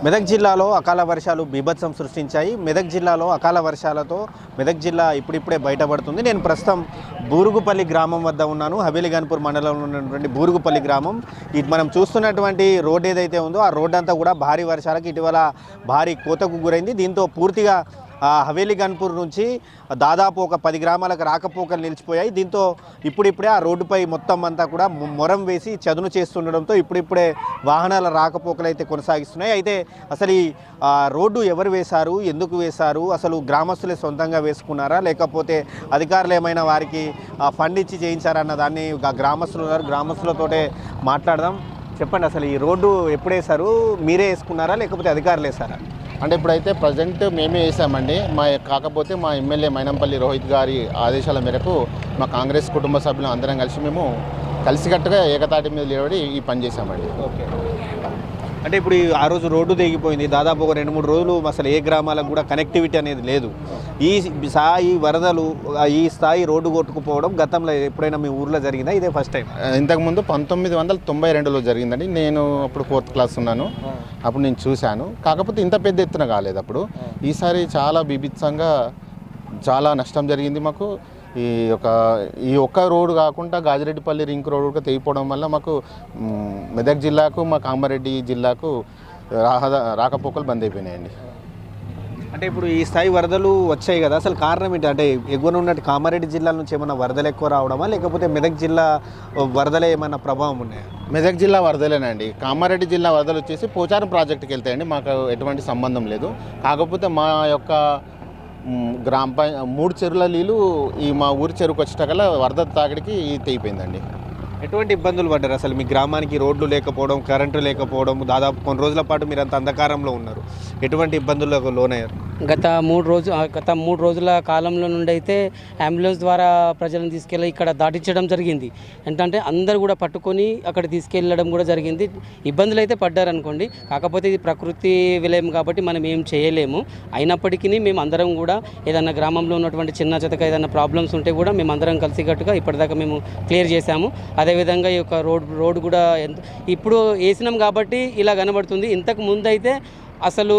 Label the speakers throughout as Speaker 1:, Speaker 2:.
Speaker 1: మెదక్ జిల్లాలో అకాల వర్షాలు బీభత్సం సృష్టించాయి. మెదక్ జిల్లాలో అకాల వర్షాలతో మెదక్ జిల్లా ఇప్పుడిప్పుడే బయటపడుతుంది. నేను ప్రస్తుతం బూరుగుపల్లి గ్రామం వద్ద ఉన్నాను. హవేలీగన్పూర్ మండలంలో ఉన్నటువంటి బూరుగుపల్లి గ్రామం. ఇది మనం చూస్తున్నటువంటి రోడ్ ఏదైతే ఉందో ఆ రోడ్ అంతా కూడా భారీ వర్షాలకు ఇటీవల భారీ కోతకు గురైంది. దీంతో పూర్తిగా హవేలీగన్పూర్ నుంచి దాదాపు ఒక 10 గ్రామాలకు రాకపోకలు నిలిచిపోయాయి. దీంతో ఇప్పుడిప్పుడే ఆ రోడ్డుపై మొత్తం అంతా కూడా మొరం వేసి చదును చేస్తుండడంతో ఇప్పుడిప్పుడే వాహనాల రాకపోకలు అయితే కొనసాగిస్తున్నాయి. అయితే అసలు ఈ రోడ్డు ఎవరు వేశారు, ఎందుకు వేశారు, అసలు గ్రామస్తులే సొంతంగా వేసుకున్నారా లేకపోతే అధికారులు ఏమైనా వారికి ఫండ్ ఇచ్చి చేయించారన్న దాన్ని గ్రామస్తులు ఉన్నారు, గ్రామస్తులతోటే మాట్లాడదాం. చెప్పండి, అసలు ఈ రోడ్డు ఎప్పుడు వేశారు, మీరే వేసుకున్నారా లేకపోతే అధికారులు వేశారా?
Speaker 2: అంటే ఇప్పుడైతే ప్రజెంట్ మేమే వేసామండి. కాకపోతే మా ఎమ్మెల్యే మైనంపల్లి రోహిత్ గారి ఆదేశాల మేరకు మా కాంగ్రెస్ కుటుంబ సభ్యులు అందరం కలిసి మేము కలిసికట్టుగా ఏకతాటి మీద నిలబడి ఈ పని చేశామండి.
Speaker 1: ఓకే, అంటే ఇప్పుడు ఆ రోజు రోడ్డు తెగిపోయింది, దాదాపు ఒక 2-3 రోజులు అసలు ఏ గ్రామాలకు కూడా కనెక్టివిటీ అనేది లేదు. ఈ వరదలు ఈ స్థాయి రోడ్డు కొట్టుకుపోవడం గతంలో ఎప్పుడైనా మీ ఊర్లో జరిగిందా? ఇదే ఫస్ట్ టైం?
Speaker 2: ఇంతకుముందు 1992లో జరిగిందండి. నేను అప్పుడు 4th క్లాస్ ఉన్నాను. అప్పుడు నేను చూశాను. కాకపోతే ఇంత పెద్ద ఎత్తున కాలేదు. అప్పుడు ఈసారి చాలా బీభత్సంగా చాలా నష్టం జరిగింది మాకు. ఈ ఒక్క రోడ్డు కాకుండా గాజిరెడ్డిపల్లి రింక్ రోడ్డు కూడా తెగిపోవడం వల్ల మాకు మెదక్ జిల్లాకు మా కామారెడ్డి జిల్లాకు రాకపోకలు బంద్ అయిపోయినాయండి.
Speaker 1: అంటే ఇప్పుడు ఈ స్థాయి వరదలు వచ్చాయి కదా, అసలు కారణం ఏంటి? అంటే ఎగువన ఉన్నట్టు కామారెడ్డి జిల్లా నుంచి ఏమైనా వరదలు ఎక్కువ రావడమా లేకపోతే మెదక్ జిల్లా వరదలే ఏమైనా ప్రభావం ఉన్నాయా?
Speaker 2: మెదక్ జిల్లా వరదలేనండి. కామారెడ్డి జిల్లా వరదలు వచ్చేసి పోచారం ప్రాజెక్టుకి వెళ్తాయండి. మాకు ఎటువంటి సంబంధం లేదు. కాకపోతే మా యొక్క 3 చెరువుల నీళ్ళు ఈ మా ఊరి చెరువుకు వచ్చేటకల్లా వరద తాకిడికి తెగిపోయిందండి.
Speaker 1: ఎటువంటి ఇబ్బందులు పడ్డారు? అసలు మీ గ్రామానికి రోడ్లు లేకపోవడం, కరెంటు లేకపోవడం, దాదాపు కొన్ని రోజుల పాటు మీరు అంత అంధకారంలో ఉన్నారు. ఎటువంటి ఇబ్బందులకు లోనయ్యారు?
Speaker 3: గత 3 రోజుల కాలంలో నుండి అయితే అంబులెన్స్ ద్వారా ప్రజలను తీసుకెళ్ళి ఇక్కడ దాటించడం జరిగింది. ఏంటంటే అందరూ కూడా పట్టుకొని అక్కడ తీసుకెళ్ళడం కూడా జరిగింది. ఇబ్బందులు అయితే పడ్డారనుకోండి. కాకపోతే ఇది ప్రకృతి విలయం కాబట్టి మనం ఏం చేయలేము. అయినప్పటికీ మేము అందరం కూడా ఏదైనా గ్రామంలో ఉన్నటువంటి చిన్న చితక ఏదైనా ప్రాబ్లమ్స్ ఉంటే కూడా మేము అందరం కలిసికట్టుగా ఇప్పటిదాకా మేము క్లియర్ చేశాము. అదేవిధంగా ఈ యొక్క రోడ్డు కూడా ఇప్పుడు వేసినాం కాబట్టి ఇలా కనబడుతుంది. ఇంతకు ముందు అయితే అసలు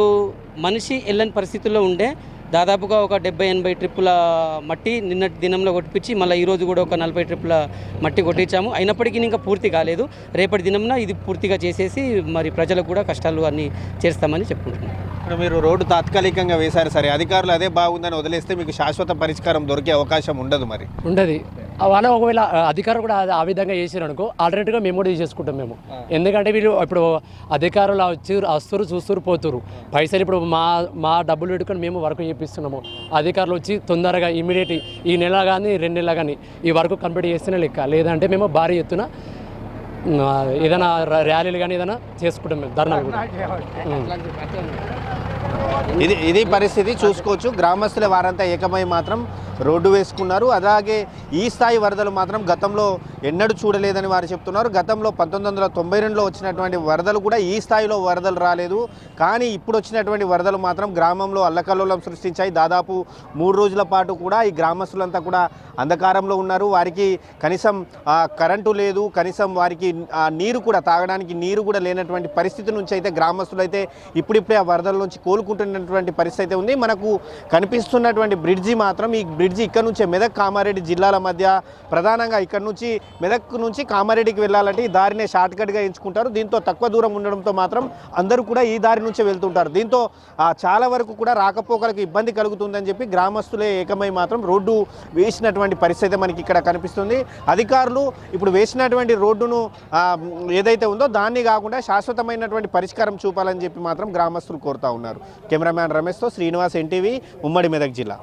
Speaker 3: మనిషి వెళ్ళని పరిస్థితుల్లో ఉండే. దాదాపుగా ఒక 70-80 ట్రిప్పుల మట్టి నిన్నటి దినంలో కొట్టించి మళ్ళీ ఈరోజు కూడా ఒక 40 ట్రిప్పుల మట్టి కొట్టించాము. అయినప్పటికీ ఇంకా పూర్తి కాలేదు. రేపటి దినంన ఇది పూర్తిగా చేసేసి మరి ప్రజలకు కూడా కష్టాలు అన్నీ చేస్తామని చెప్పుకుంటున్నాం.
Speaker 1: ఇప్పుడు మీరు రోడ్డు తాత్కాలికంగా వేశారు, సరే అధికారులు అదే బాగుందని వదిలేస్తే మీకు శాశ్వత పరిష్కారం దొరికే అవకాశం ఉండదు. మరి
Speaker 4: ఉండదు. వాళ్ళ ఒకవేళ అధికారులు కూడా ఆ విధంగా చేసారు అనుకో, ఆల్టర్నేట్గా మేము కూడా చేసుకుంటాం మేము. ఎందుకంటే వీళ్ళు ఇప్పుడు అధికారులు వస్తురు చూస్తురు పోతురు, పైసలు ఇప్పుడు మా డబ్బులు పెట్టుకొని మేము వర్క్ చేపిస్తున్నాము. అధికారులు వచ్చి తొందరగా ఇమీడియట్ ఈ నెల కానీ 2 నెలలు కానీ ఈ వర్క్ కంప్లీట్ చేస్తేనే లెక్క. లేదంటే మేము భారీ ఎత్తున ఏదైనా ర్యాలీలు కానీ ఏదైనా చేసుకుంటాం మేము, ధర్నాలు కూడా.
Speaker 1: ఇది పరిస్థితి చూసుకోవచ్చు. గ్రామస్తుల వారంతా ఏకమై మాత్రం రోడ్డు వేసుకున్నారు. అలాగే ఈ స్థాయి వరదలు మాత్రం గతంలో ఎన్నడూ చూడలేదని వారు చెప్తున్నారు. గతంలో 1992లో వచ్చినటువంటి వరదలు కూడా ఈ స్థాయిలో వరదలు రాలేదు. కానీ ఇప్పుడు వచ్చినటువంటి వరదలు మాత్రం గ్రామంలో అల్లకల్లోలం సృష్టించాయి. దాదాపు 3 రోజుల పాటు కూడా ఈ గ్రామస్తులంతా కూడా అంధకారంలో ఉన్నారు. వారికి కనీసం కరెంటు లేదు, కనీసం వారికి నీరు కూడా తాగడానికి నీరు కూడా లేనటువంటి పరిస్థితి నుంచి అయితే గ్రామస్తులు అయితే ఇప్పుడిప్పుడే ఆ వరదల నుంచి కోలుకుంటున్నటువంటి పరిస్థితి అయితే ఉంది. మనకు కనిపిస్తున్నటువంటి బ్రిడ్జి మాత్రం, ఈ బ్రిడ్జి ఇక్కడ నుంచే మెదక్ కామారెడ్డి జిల్లాల మధ్య ప్రధానంగా ఇక్కడ నుంచి మెదక్ నుంచి కామారెడ్డికి వెళ్ళాలంటే ఈ దారినే షార్ట్కట్గా ఎంచుకుంటారు. దీంతో తక్కువ దూరం ఉండడంతో మాత్రం అందరూ కూడా ఈ దారి నుంచే వెళ్తుంటారు. దీంతో చాలా వరకు కూడా రాకపోకలకు ఇబ్బంది కలుగుతుందని చెప్పి గ్రామస్తులే ఏకమై మాత్రం రోడ్డు వేసినటువంటి పరిస్థితి మనకి ఇక్కడ కనిపిస్తుంది. అధికారులు ఇప్పుడు వేసినటువంటి రోడ్డును ఏదైతే ఉందో దాన్ని కాకుండా శాశ్వతమైనటువంటి పరిష్కారం చూపాలని చెప్పి మాత్రం గ్రామస్తులు కోరుతా ఉన్నారు. కెమెరామ్యాన్ రమేష్తో శ్రీనివాస్, NTV, ఉమ్మడి మెదక్ జిల్లా.